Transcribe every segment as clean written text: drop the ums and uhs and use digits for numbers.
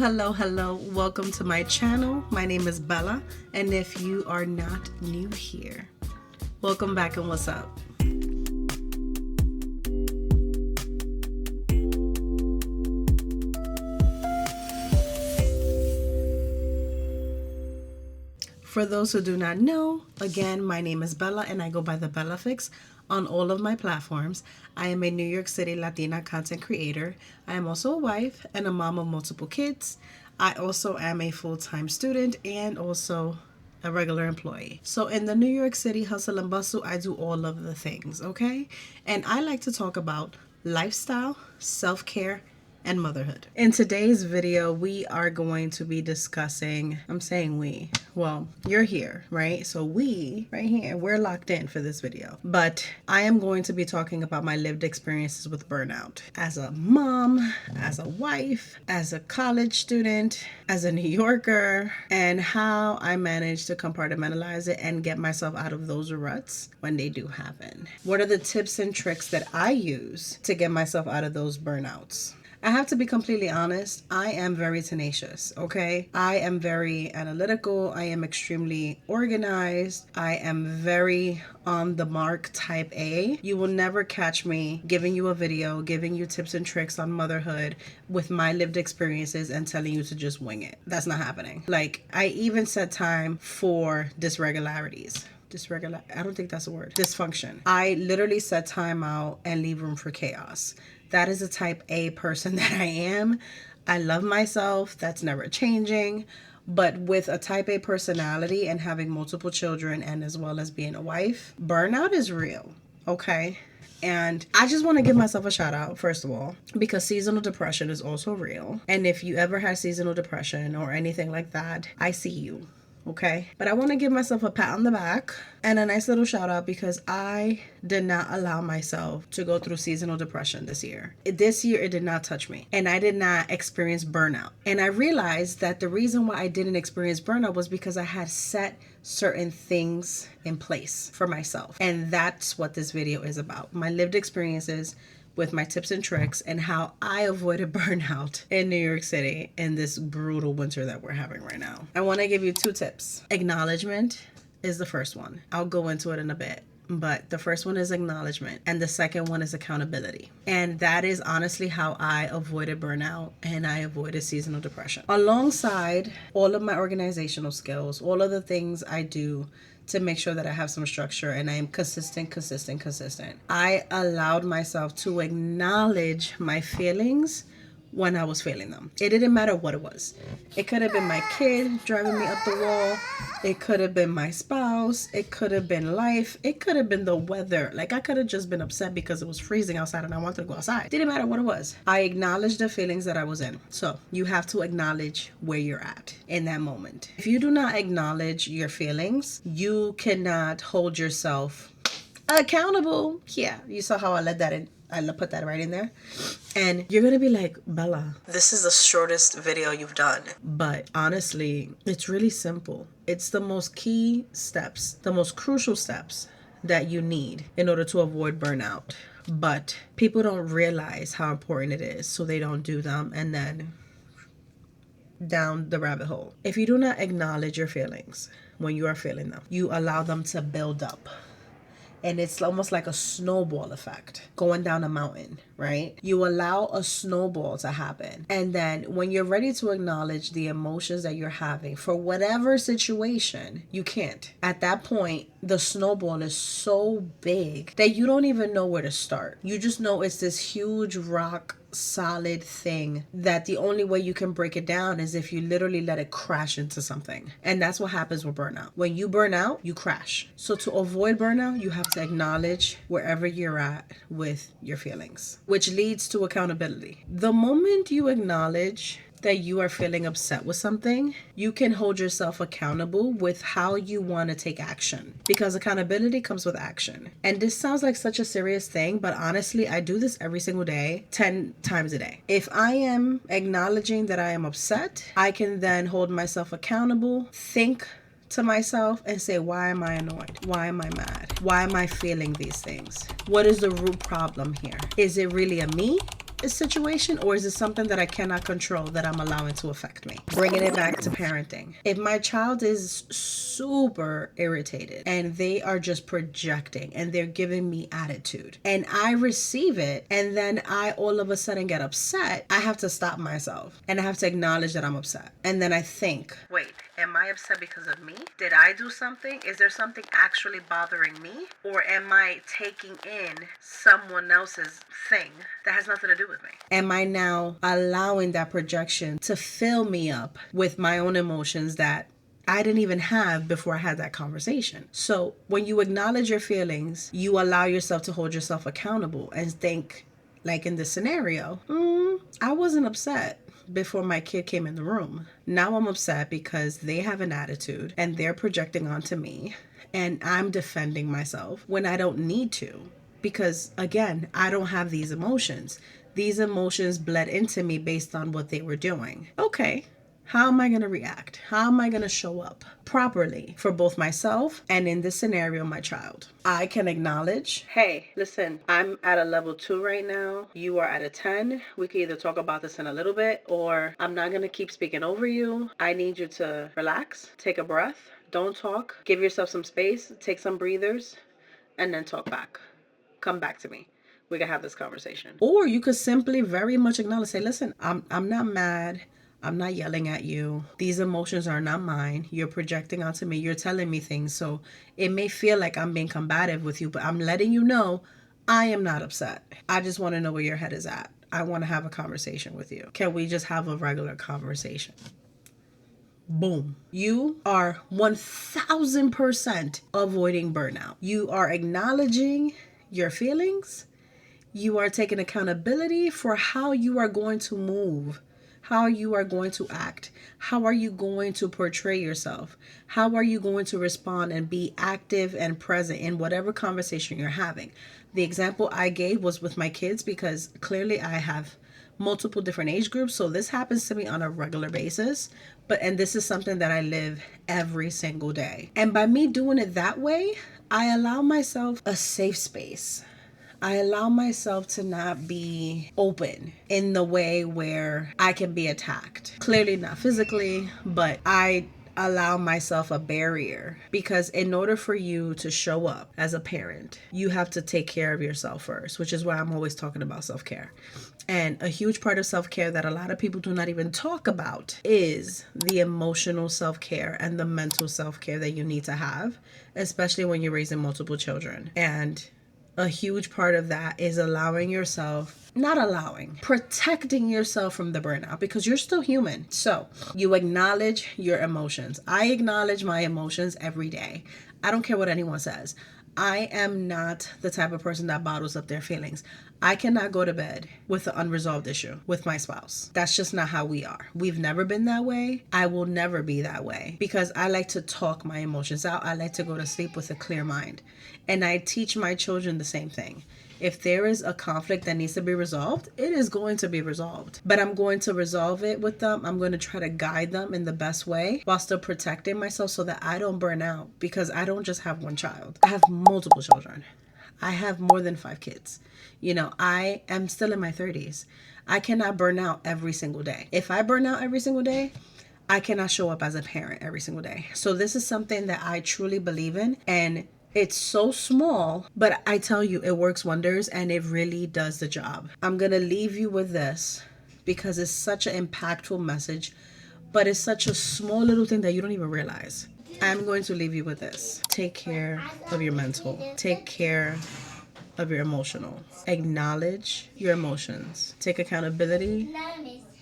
Hello. Welcome to my channel. My name is Bella, and if you are not new here, welcome back and what's up? For those who do not know, again, my name is Bella and I go by the Bella Fix on all of my platforms. I am a New York City Latina content creator. I am also a wife and a mom of multiple kids. I also am a full-time student and also a regular employee. So in the New York City hustle and bustle, I do all of the things, okay? And I like to talk about lifestyle, self-care, and motherhood. In today's video, we are going to be discussing, I'm saying we, well, you're here, right? So we, right here, we're locked in for this video. But I am going to be talking about my lived experiences with burnout. As a mom, as a wife, as a college student, as a New Yorker, and how I managed to compartmentalize it and get myself out of those ruts when they do happen. What are the tips and tricks that I use to get myself out of those burnouts? I have to be completely honest, I am very tenacious, okay? I am very analytical, I am extremely organized, I am very on the mark type A. You will never catch me giving you a video, giving you tips and tricks on motherhood with my lived experiences and telling you to just wing it. That's not happening. Like, I even set time for dysregularities. I don't think that's a word. Dysfunction. I literally set time out and leave room for chaos. That is the type A person that I am. I love myself. That's never changing. But with a type A personality and having multiple children and as well as being a wife, burnout is real, okay? And I just want to give myself a shout out, first of all, because seasonal depression is also real. And if you ever had seasonal depression or anything like that, I see you. Okay, but I want to give myself a pat on the back and a nice little shout out because I did not allow myself to go through seasonal depression this year. This year, it did not touch me and I did not experience burnout. And I realized that the reason why I didn't experience burnout was because I had set certain things in place for myself. And that's what this video is about. My lived experiences with my tips and tricks and how I avoided burnout in New York City in this brutal winter that we're having right now. I want to give you 2 tips. Acknowledgement is the first one. I'll go into it in a bit. But the first one is acknowledgement and the second one is accountability. And that is honestly how I avoided burnout and I avoided seasonal depression. Alongside all of my organizational skills, all of the things I do to make sure that I have some structure and I am consistent. I allowed myself to acknowledge my feelings when I was feeling them. It didn't matter what it was. It could have been my kid driving me up the wall. It could have been my spouse. It could have been life. It could have been the weather. Like I could have just been upset because it was freezing outside and I wanted to go outside. Didn't matter what it was. I acknowledged the feelings that I was in. So you have to acknowledge where you're at in that moment. If you do not acknowledge your feelings, you cannot hold yourself accountable. Yeah, you saw how I let that in. I put that right in there. And you're going to be like, Bella, this is the shortest video you've done. But honestly, it's really simple. It's the most key steps, the most crucial steps that you need in order to avoid burnout. But people don't realize how important it is, so they don't do them and then down the rabbit hole. If you do not acknowledge your feelings when you are feeling them, you allow them to build up. And it's almost like a snowball effect going down a mountain, right? You allow a snowball to happen. And then when you're ready to acknowledge the emotions that you're having for whatever situation, you can't. At that point, the snowball is so big that you don't even know where to start. You just know it's this huge rock solid thing that the only way you can break it down is if you literally let it crash into something. And that's what happens with burnout. When you burn out, you crash. So to avoid burnout, you have to acknowledge wherever you're at with your feelings, which leads to accountability. The moment you acknowledge that you are feeling upset with something, you can hold yourself accountable with how you want to take action, because accountability comes with action. And this sounds like such a serious thing, but honestly, I do this every single day, 10 times a day. If I am acknowledging that I am upset, I can then hold myself accountable, think to myself and say, why am I annoyed? Why am I mad? Why am I feeling these things? What is the root problem here? Is it really a me situation, or is it something that I cannot control that I'm allowing to affect me? Bringing it back to parenting. If my child is super irritated and they are just projecting and they're giving me attitude and I receive it and then I all of a sudden get upset, I have to stop myself and I have to acknowledge that I'm upset. And then I think, wait, am I upset because of me? Did I do something? Is there something actually bothering me? Or am I taking in someone else's thing that has nothing to do with me? Am I now allowing that projection to fill me up with my own emotions that I didn't even have before I had that conversation? So when you acknowledge your feelings, you allow yourself to hold yourself accountable and think, like in this scenario, I wasn't upset before my kid came in the room. Now I'm upset because they have an attitude and they're projecting onto me and I'm defending myself when I don't need to. Because again, I don't have these emotions. These emotions bled into me based on what they were doing. Okay, how am I going to react? How am I going to show up properly for both myself and, in this scenario, my child? I can acknowledge, hey, listen, I'm at a level 2 right now. You are at a 10. We can either talk about this in a little bit, or I'm not going to keep speaking over you. I need you to relax, take a breath, don't talk, give yourself some space, take some breathers, and then talk back. Come back to me. We can have this conversation. Or you could simply very much acknowledge, say, listen, I'm not mad. I'm not yelling at you. These emotions are not mine. You're projecting onto me. You're telling me things. So it may feel like I'm being combative with you, but I'm letting you know I am not upset. I just want to know where your head is at. I want to have a conversation with you. Can we just have a regular conversation? Boom. You are 1000% avoiding burnout. You are acknowledging your feelings. You are taking accountability for how you are going to move, how you are going to act, how are you going to portray yourself, how are you going to respond and be active and present in whatever conversation you're having. The example I gave was with my kids because clearly I have multiple different age groups, so this happens to me on a regular basis, and this is something that I live every single day. And by me doing it that way, I allow myself a safe space. I allow myself to not be open in the way where I can be attacked. Clearly not physically, but I allow myself a barrier, because in order for you to show up as a parent, you have to take care of yourself first, which is why I'm always talking about self-care. And a huge part of self-care that a lot of people do not even talk about is the emotional self-care and the mental self-care that you need to have, especially when you're raising multiple children. And a huge part of that is protecting yourself from the burnout, because you're still human. So you acknowledge your emotions. I acknowledge my emotions every day. I don't care what anyone says. I am not the type of person that bottles up their feelings. I cannot go to bed with an unresolved issue with my spouse. That's just not how we are. We've never been that way. I will never be that way, because I like to talk my emotions out. I like to go to sleep with a clear mind. And I teach my children the same thing. If there is a conflict that needs to be resolved, it is going to be resolved. But I'm going to resolve it with them. I'm going to try to guide them in the best way while still protecting myself so that I don't burn out, because I don't just have one child. I have multiple children. I have more than 5 kids. I am still in my 30s. I cannot burn out every single day. If I burn out every single day, I cannot show up as a parent every single day. So this is something that I truly believe in, and it's so small, but I tell you, it works wonders and it really does the job. I'm going to leave you with this because it's such an impactful message, but it's such a small little thing that you don't even realize. I'm going to leave you with this. Take care of your mental. Take care of your emotional. Acknowledge your emotions. Take accountability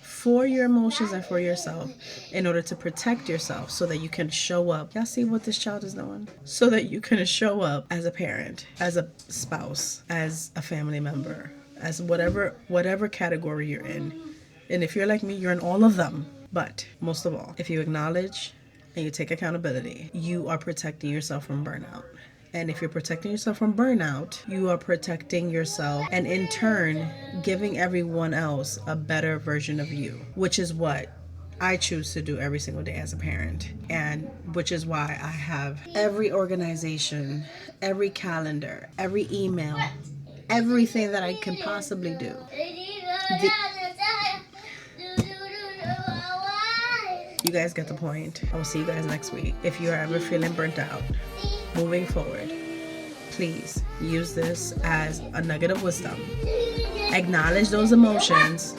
for your emotions and for yourself in order to protect yourself so that you can show up. Y'all see what this child is doing? So that you can show up as a parent, as a spouse, as a family member, as whatever category you're in. And if you're like me, you're in all of them. But most of all, if you acknowledge and you take accountability, you are protecting yourself from burnout. And if you're protecting yourself from burnout, you are protecting yourself and in turn giving everyone else a better version of you, which is what I choose to do every single day as a parent. And which is why I have every organization, every calendar, every email, everything that I can possibly do You guys get the point. I will see you guys next week. If you are ever feeling burnt out, moving forward, please use this as a nugget of wisdom. Acknowledge those emotions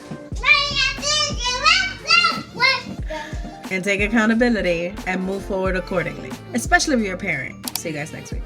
and take accountability and move forward accordingly, especially if you're a parent. See you guys next week.